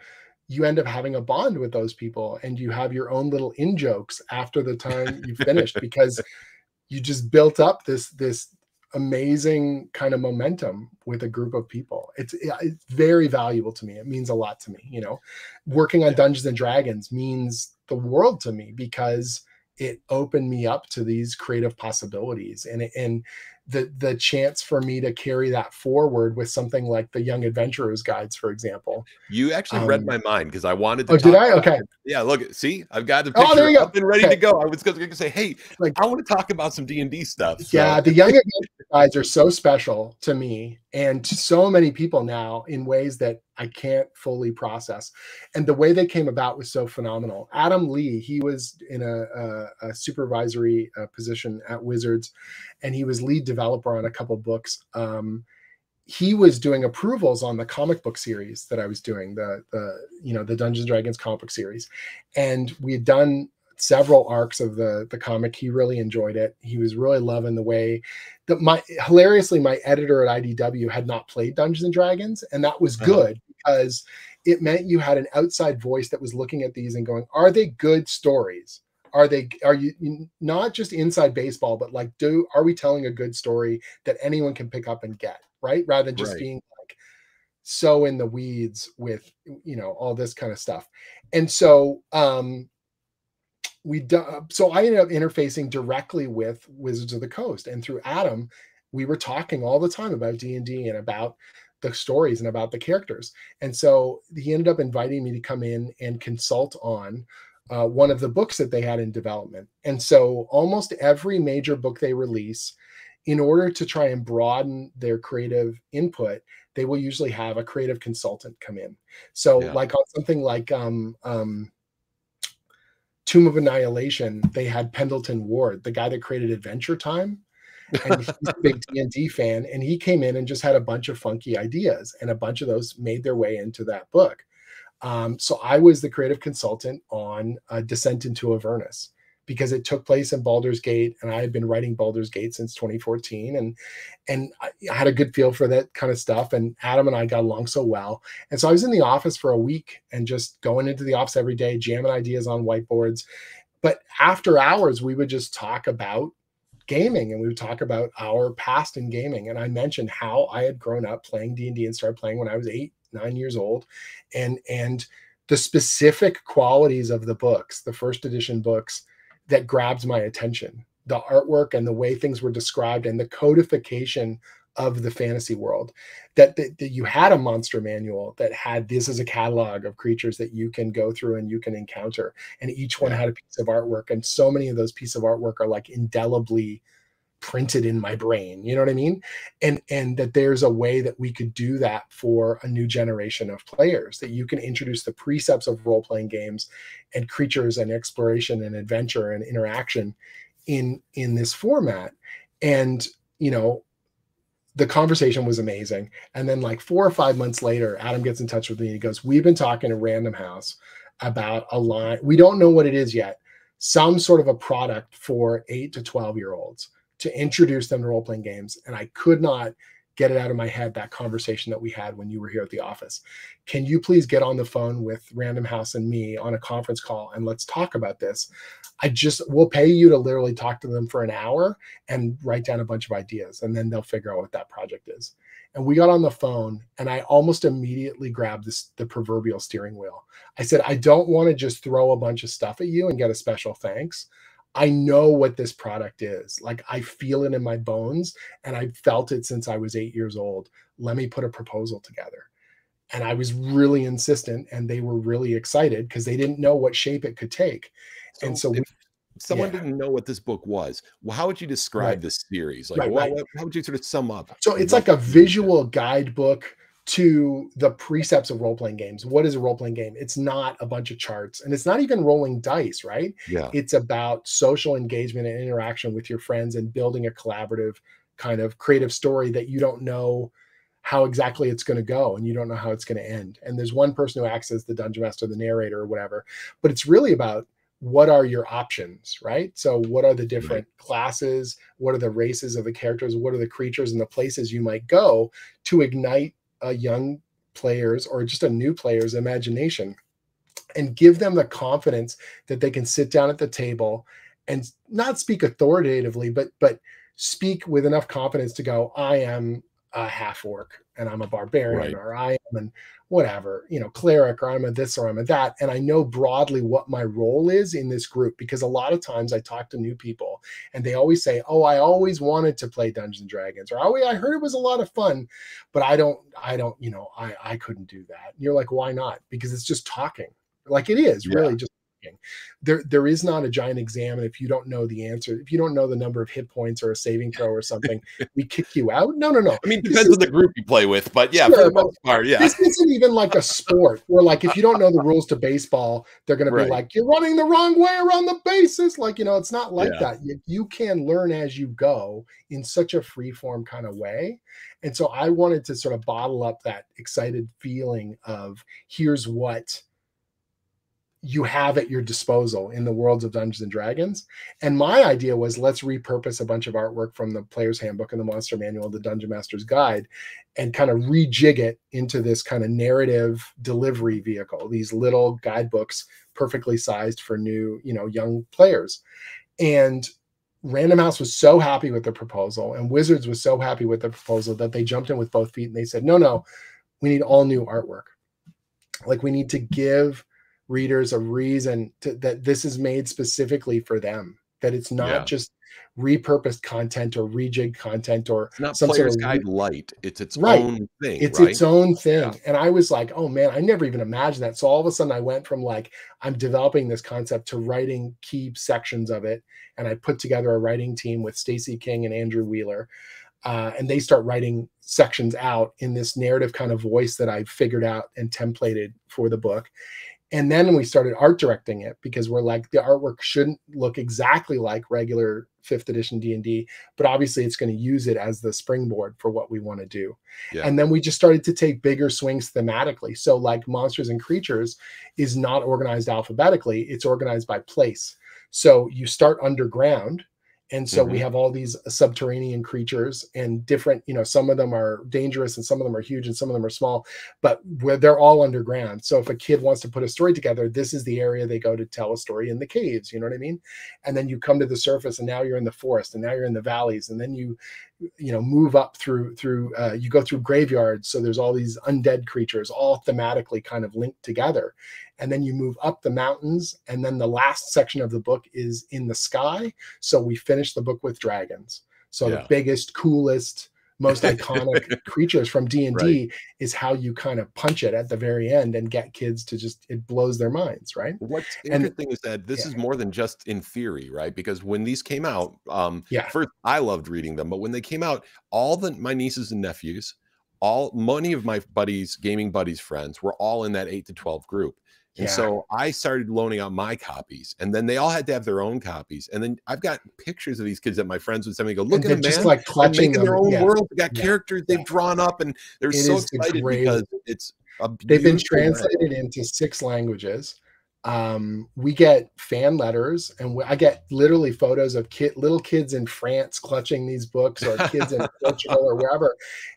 you end up having a bond with those people and you have your own little in jokes after the time you finished because you just built up this amazing kind of momentum with a group of people. It's very valuable to me. It means a lot to me. You know, working on yeah. Dungeons and Dragons means the world to me because it opened me up to these creative possibilities and the chance for me to carry that forward with something like the Young Adventurers guides, for example. You actually read Um, my mind because I wanted to oh, did talk I? about Okay. it. Yeah, look, see, I've got the Oh, there picture you up go. and ready to Okay. go. I was gonna say, "Hey, Like I want to talk about some D&D stuff." So, yeah, the young adult guys are so special to me and to so many people now in ways that I can't fully process. And the way they came about was so phenomenal. Adam Lee, he was in a supervisory position at Wizards, and he was lead developer on a couple books. He was doing approvals on the comic book series that I was doing, the you know the Dungeons and Dragons comic book series, and we had done several arcs of the comic. He really enjoyed it. He was really loving the way that my hilariously my editor at IDW had not played Dungeons and Dragons, and that was uh-huh, good because it meant you had an outside voice that was looking at these and going, "Are they good stories? Are you not just inside baseball, but like are we telling a good story that anyone can pick up and get?" Right? Rather than just right. being like so in the weeds with, you know, all this kind of stuff. And so so I ended up interfacing directly with Wizards of the Coast, and through Adam, we were talking all the time about D&D and about the stories and about the characters. And so he ended up inviting me to come in and consult on one of the books that they had in development. And so almost every major book they release, in order to try and broaden their creative input, they will usually have a creative consultant come in. So Yeah. like on something like Tomb of Annihilation, they had Pendleton Ward, the guy that created Adventure Time. And he's a big D&D fan, and he came in and just had a bunch of funky ideas, and a bunch of those made their way into that book. So I was the creative consultant on Descent into Avernus, because it took place in Baldur's Gate, and I had been writing Baldur's Gate since 2014, and I had a good feel for that kind of stuff. And Adam and I got along so well, and so I was in the office for a week and just going into the office every day, jamming ideas on whiteboards. But after hours, we would just talk about gaming, and we would talk about our past in gaming. And I mentioned how I had grown up playing D&D and started playing when I was 8-9 years old, and the specific qualities of the books, the first edition books, that grabbed my attention, the artwork and the way things were described and the codification of the fantasy world, that you had a monster manual that had, this is a catalog of creatures that you can go through and you can encounter, and each one had a piece of artwork, and so many of those pieces of artwork are like indelibly printed in my brain, you know what I mean? And that there's a way that we could do that for a new generation of players, that you can introduce the precepts of role-playing games and creatures and exploration and adventure and interaction in this format. And you know, the conversation was amazing. And then like 4 or 5 months later, Adam gets in touch with me and he goes, we've been talking to Random House about a line, we don't know what it is yet, some sort of a product for 8 to 12-year-olds to introduce them to role-playing games. And I could not get it out of my head, that conversation that we had when you were here at the office. Can you please get on the phone with Random House and me on a conference call, and let's talk about this? We'll pay you to literally talk to them for an hour and write down a bunch of ideas, and then they'll figure out what that project is. And we got on the phone, and I almost immediately grabbed the proverbial steering wheel. I said, I don't want to just throw a bunch of stuff at you and get a special thanks. I know what this product is. Like, I feel it in my bones, and I've felt it since I was 8 years old. Let me put a proposal together. And I was really insistent, and they were really excited because they didn't know what shape it could take. So And so if someone didn't know what this book was, well, how would you describe this series? Like, how would you sort of sum up? So it's like a visual guidebook to the precepts of role-playing games. What is a role-playing game? It's not a bunch of charts, and it's not even rolling dice, right? Yeah. It's about social engagement and interaction with your friends and building a collaborative kind of creative story that you don't know how exactly it's going to go, and you don't know how it's going to end. And there's one person who acts as the dungeon master, the narrator, or whatever, but it's really about what are your options, right? So what are the different classes? What are the races of the characters? What are the creatures and the places you might go to ignite a young player's or just a new player's imagination, and give them the confidence that they can sit down at the table and not speak authoritatively, but speak with enough confidence to go, I am a half orc and I'm a barbarian, or I am an whatever, cleric, or I'm a this or I'm a that. And I know broadly what my role is in this group, because a lot of times I talk to new people and they always say, oh, I always wanted to play Dungeons and Dragons, or oh, I heard it was a lot of fun, but I couldn't do that. And you're like, why not? Because it's just talking. Like, it is really just talking. There is not a giant exam, and if you don't know the answer, if you don't know the number of hit points or a saving throw or something, we kick you out. No. I mean, it depends on the group you play with, but yeah, for the most part, yeah. This isn't even like a sport where, like, if you don't know the rules to baseball, they're going to be like, you're running the wrong way around the bases. Like, it's not like that. You can learn as you go in such a free form kind of way. And so I wanted to sort of bottle up that excited feeling of, here's what you have at your disposal in the worlds of Dungeons and Dragons. And my idea was, let's repurpose a bunch of artwork from the Player's Handbook and the Monster Manual, the Dungeon Master's Guide, and kind of rejig it into this kind of narrative delivery vehicle, these little guidebooks perfectly sized for new, young players. And Random House was so happy with the proposal, and Wizards was so happy with the proposal, that they jumped in with both feet and they said, no, we need all new artwork. Like, we need to give readers a reason that this is made specifically for them, that it's not Yeah. just repurposed content or rejigged content or It's not some sort Player's of Guide Light. It's its right. own thing, It's right? its own Yeah. thing. And I was like, oh man, I never even imagined that. So all of a sudden I went from like, I'm developing this concept to writing key sections of it. And I put together a writing team with Stacy King and Andrew Wheeler. And they start writing sections out in this narrative kind of voice that I figured out and templated for the book. And then we started art directing it because we're like, the artwork shouldn't look exactly like regular 5th edition D&D, but obviously it's going to use it as the springboard for what we want to do. Yeah. And then we just started to take bigger swings thematically. So like Monsters and Creatures is not organized alphabetically, it's organized by place. So you start underground. And so we Mhm. have all these subterranean creatures and different, some of them are dangerous and some of them are huge and some of them are small, but where they're all underground. So if a kid wants to put a story together, this is the area they go to tell a story in the caves, you know what I mean? And then you come to the surface and now you're in the forest and now you're in the valleys and then you move up through you go through graveyards. So there's all these undead creatures all thematically kind of linked together. And then you move up the mountains. And then the last section of the book is in the sky. So we finish the book with dragons. So the Yeah. biggest, coolest, most iconic creatures from Right. D&D is how you kind of punch it at the very end and get kids to just, it blows their minds, right? What's And interesting is that this yeah, is more than just in theory, right? Because when these came out, yeah, first I loved reading them, but when they came out, all my nieces and nephews, all many of my buddies, gaming buddies, friends were all in that 8 to 12 group. And yeah. so I started loaning out my copies, and then they all had to have their own copies. And then I've got pictures of these kids that my friends would send me, go, look And at they're them, just man. like They're clutching making their them. own Yeah, world. They got yeah, characters yeah. they've drawn up, and they're It so is the excited greatest. because it's a They've been beautiful way. translated into 6 languages. We get fan letters, and I get literally photos of little kids in France clutching these books, or kids in Portugal or wherever,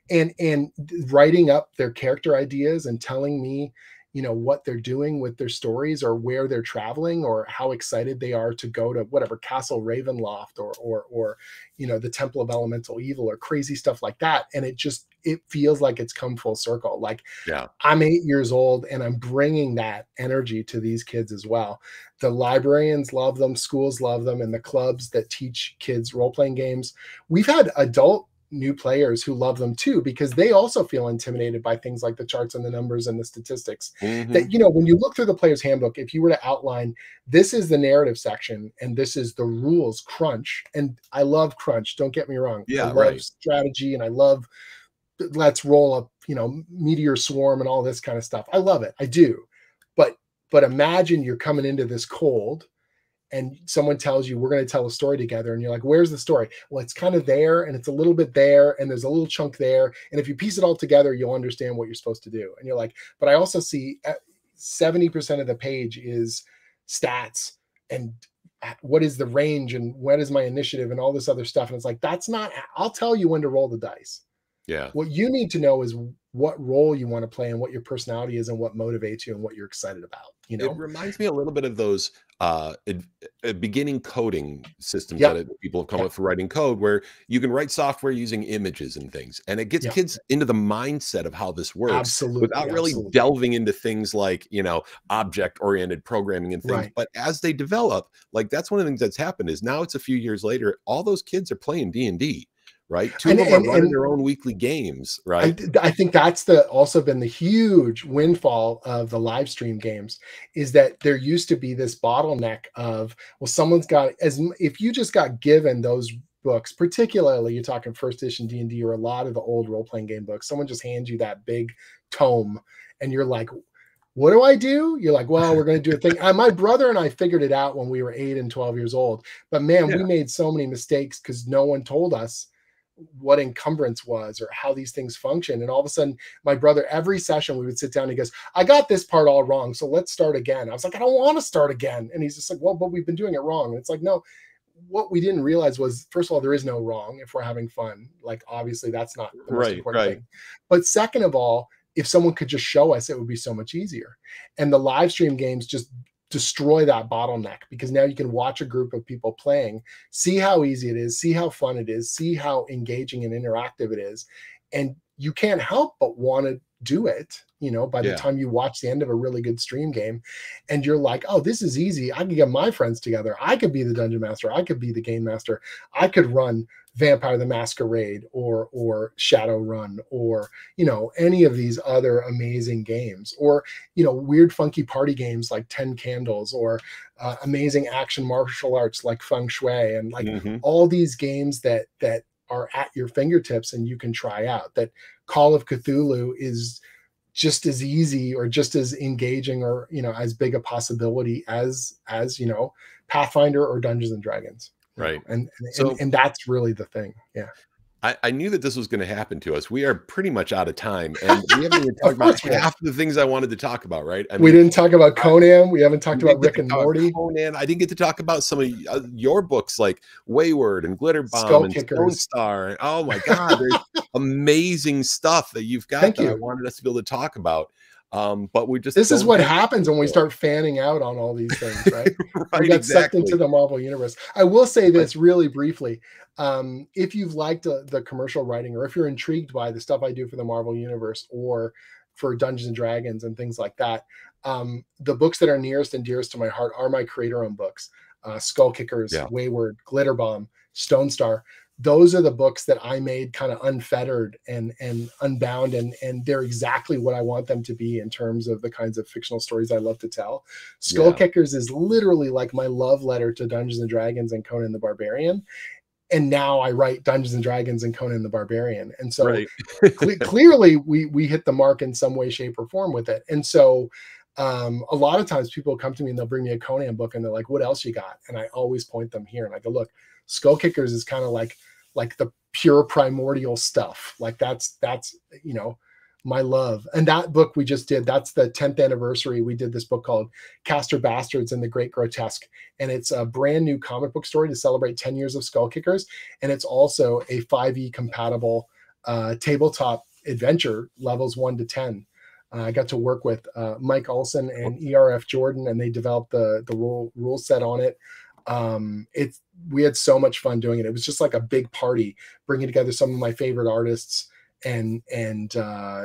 and writing up their character ideas and telling me, what they're doing with their stories or where they're traveling or how excited they are to go to whatever Castle Ravenloft or the Temple of Elemental Evil or crazy stuff like that. And it feels like it's come full circle. Like Yeah. I'm 8 years old and I'm bringing that energy to these kids as well. The librarians love them, schools love them, and the clubs that teach kids role-playing games. We've had adult new players who love them too, because they also feel intimidated by things like the charts and the numbers and the statistics. That, Mhm. when you look through the player's handbook, if you were to outline, this is the narrative section and this is the rules crunch. And I love crunch. Don't get me wrong. I Yeah, love right. strategy and I love let's roll up, meteor swarm and all this kind of stuff. I love it. I do. But imagine you're coming into this cold and someone tells you we're going to tell a story together and you're like, where's the story? Well, it's kind of there and it's a little bit there and there's a little chunk there, and if you piece it all together you'll understand what you're supposed to do. And you're like, but I also see 70% of the page is stats and what is the range and what is my initiative and all this other stuff, and it's like, that's not, I'll tell you when to roll the dice. Yeah. What you need to know is what role you want to play and what your personality is and what motivates you and what you're excited about, It reminds me a little bit of those beginning coding systems Yep. that people have come Yep. up for writing code, where you can write software using images and things, and it gets Yep. kids into the mindset of how this works without Absolutely. really Absolutely. delving into things like object oriented programming and things. Right. But as they develop, like, that's one of the things that's happened is now it's a few years later, all those kids are playing D&D. Right, two of And them are and running and their own weekly games. I, Right. I think that's also been the huge windfall of the live stream games, is that there used to be this bottleneck of, well, someone's got, if you just got given those books, particularly you're talking first edition D&D or a lot of the old role-playing game books, someone just hands you that big tome and you're like, what do I do? You're like, well, we're going to do a thing. My brother and I figured it out when we were 8 and 12 years old, but man, Yeah. we made so many mistakes because no one told us what encumbrance was or how these things function. And all of a sudden, my brother, every session we would sit down and he goes, I got this part all wrong, so let's start again. I was like, I don't want to start again. And he's just like, well, but we've been doing it wrong. And it's like, no, what we didn't realize was, first of all, there is no wrong if we're having fun. Like, obviously that's not the most Right. important Right. thing. But second of all, if someone could just show us, it would be so much easier. And the live stream games just destroy that bottleneck, because now you can watch a group of people playing, see how easy it is, see how fun it is, see how engaging and interactive it is. And you can't help but want to do it, you know, by the Yeah. time you watch the end of a really good stream game, and you're like, oh, this is easy. I can get my friends together. I could be the dungeon master. I could be the game master. I could run Vampire the Masquerade or Shadowrun, or, you know, any of these other amazing games, or, you know, weird funky party games like 10 Candles, or amazing action martial arts like Feng Shui, and like all these games that are at your fingertips and you can try out. That Call of Cthulhu is just as easy or just as engaging, or, you know, as big a possibility as, you know, Pathfinder or Dungeons and Dragons. Right. And that's really the thing. Yeah. I knew that this was going to happen to us. We are pretty much out of time, and we haven't even talked Of about course we half the things I wanted to talk about, right? I We mean, didn't talk about Conan. We haven't talked we about didn't get Rick to and talk Morty. Conan. I didn't get to talk about some of your books like Wayward and Glitter Bomb Skull and Stone Kickers. Star. Oh my God, there's amazing stuff that you've got Thank that I you. wanted us to be able to talk about. But we just This is don't what have happens when we time. start fanning out on all these things, right? Right, We got sucked exactly. into the Marvel universe. I will say this really briefly. If you've liked the commercial writing, or if you're intrigued by the stuff I do for the Marvel universe or for Dungeons and Dragons and things like that, the books that are nearest and dearest to my heart are my creator-owned books. Skull Kickers, Yeah. Wayward, Glitter Bomb, Stone Star. Those are the books that I made kind of unfettered and unbound, and they're exactly what I want them to be in terms of the kinds of fictional stories I love to tell. Skull Kickers is literally like my love letter to Dungeons and Dragons and Conan the Barbarian. And now I write Dungeons and Dragons and Conan the Barbarian. And so Right. clearly we hit the mark in some way, shape, or form with it. And so a lot of times people come to me and they'll bring me a Conan book and they're like, what else you got? And I always point them here and I go, look, Skull Kickers is kind of like the pure primordial stuff. Like that's, you know, my love. And that book we just did, that's the 10th anniversary. We did this book called Caster Bastards and the Great Grotesque. And it's a brand new comic book story to celebrate 10 years of Skull Kickers. And it's also a 5e compatible tabletop adventure, levels 1 to 10. I got to work with Mike Olson and ERF Jordan, and they developed the rule set on it. We had so much fun doing it. It was just like a big party, bringing together some of my favorite artists and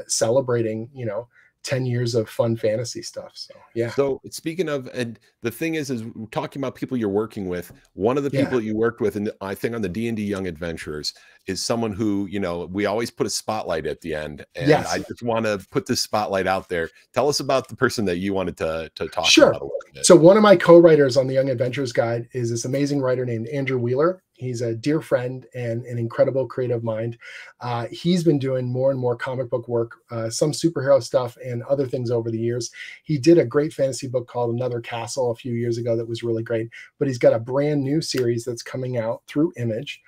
celebrating, you know, 10 years of fun fantasy stuff. So yeah. So speaking of, and the thing is talking about people you're working with, one of the people that you worked with, and I think on the D&D Young Adventurers, is someone who, you know, we always put a spotlight at the end, and I just want to put this spotlight out there. Tell us about the person that you wanted to talk about a little bit. So one of my co-writers on the Young Adventurers Guide is this amazing writer named Andrew Wheeler. He's a dear friend and an incredible creative mind. He's been doing more and more comic book work, some superhero stuff and other things over the years. He did a great fantasy book called Another Castle a few years ago that was really great, but he's got a brand new series that's coming out through Image.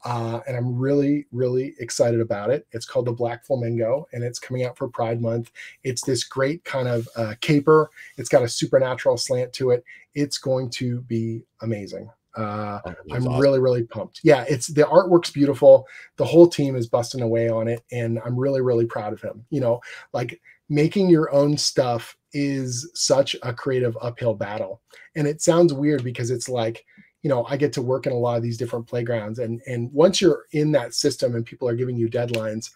And I'm really, really excited about it. It's called The Black Flamingo, and it's coming out for Pride Month. It's this great kind of caper. It's got a supernatural slant to it. It's going to be amazing. I'm awesome. Really, really pumped. Yeah, the artwork's beautiful. The whole team is busting away on it, and I'm really, really proud of him. You know, like making your own stuff is such a creative uphill battle. And it sounds weird because it's like, you know, I get to work in a lot of these different playgrounds, and once you're in that system and people are giving you deadlines,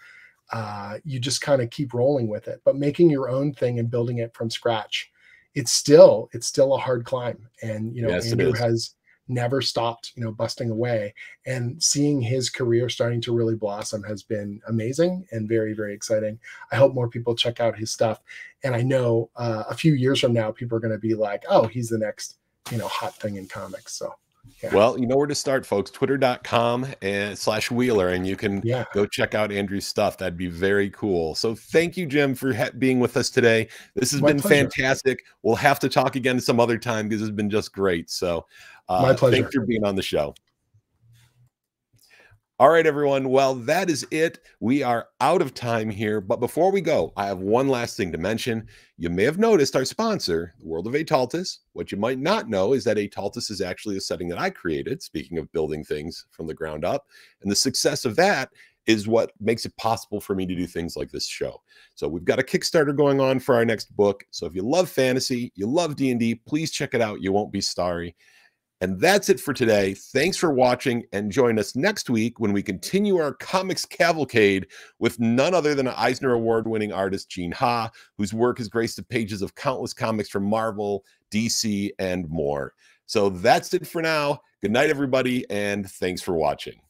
you just kind of keep rolling with it. But making your own thing and building it from scratch, it's still a hard climb. And, you know, Andrew has never stopped, you know, busting away, and seeing his career starting to really blossom has been amazing and very, very exciting. I hope more people check out his stuff. And I know a few years from now, people are going to be like, oh, he's the next, you know, hot thing in comics. So yeah. Well, you know where to start, folks. Twitter.com/Wheeler, and you can go check out Andrew's stuff. That'd be very cool. So thank you, Jim, for being with us today. This has been fantastic. We'll have to talk again some other time because it's been just great. So my pleasure. Thanks for being on the show. All right, everyone. Well, that is it. We are out of time here. But before we go, I have one last thing to mention. You may have noticed our sponsor, the World of Aetaltis. What you might not know is that Aetaltis is actually a setting that I created, speaking of building things from the ground up. And the success of that is what makes it possible for me to do things like this show. So we've got a Kickstarter going on for our next book. So if you love fantasy, you love D&D, please check it out. You won't be sorry. And that's it for today. Thanks for watching, and join us next week when we continue our comics cavalcade with none other than Eisner Award-winning artist Gene Ha, whose work has graced the pages of countless comics from Marvel, DC, and more. So that's it for now. Good night, everybody, and thanks for watching.